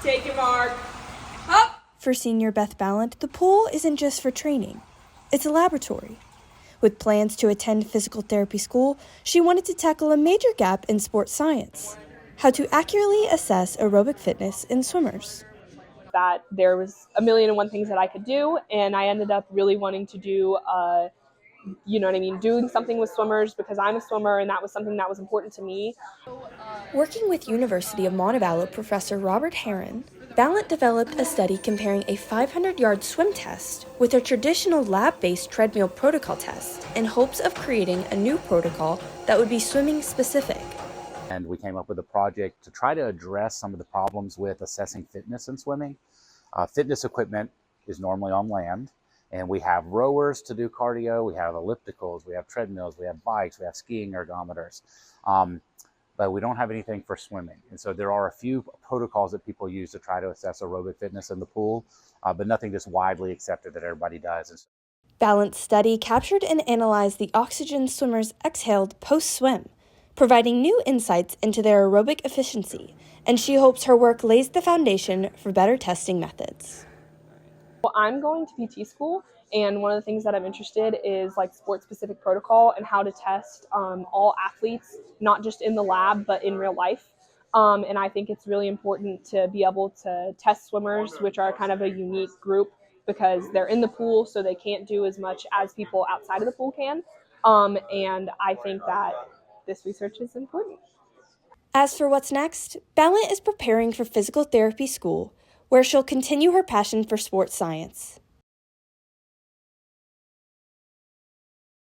Take your mark. Up. For senior Beth Balent, the pool isn't just for training. It's a laboratory. With plans to attend physical therapy school, she wanted to tackle a major gap in sports science: how to accurately assess aerobic fitness in swimmers. That there was a million and one things that I could do, and I ended up really wanting to do, doing something with swimmers because I'm a swimmer, and that was something that was important to me. Working with University of Montevallo professor Robert Heron, Balent developed a study comparing a 500-yard swim test with a traditional lab-based treadmill protocol test in hopes of creating a new protocol that would be swimming-specific. And we came up with a project to try to address some of the problems with assessing fitness in swimming. Fitness equipment is normally on land, and we have rowers to do cardio, we have ellipticals, we have treadmills, we have bikes, we have skiing ergometers. But we don't have anything for swimming. And so there are a few protocols that people use to try to assess aerobic fitness in the pool, but nothing that's widely accepted that everybody does. Balent's study captured and analyzed the oxygen swimmers exhaled post-swim, providing new insights into their aerobic efficiency, and she hopes her work lays the foundation for better testing methods. Well, I'm going to PT school, and one of the things that I'm interested is like sport-specific protocol and how to test all athletes, not just in the lab, but in real life. And I think it's really important to be able to test swimmers, which are kind of a unique group because they're in the pool, so they can't do as much as people outside of the pool can. And I think that this research is important. As for what's next, Balent is preparing for physical therapy school, where she'll continue her passion for sports science.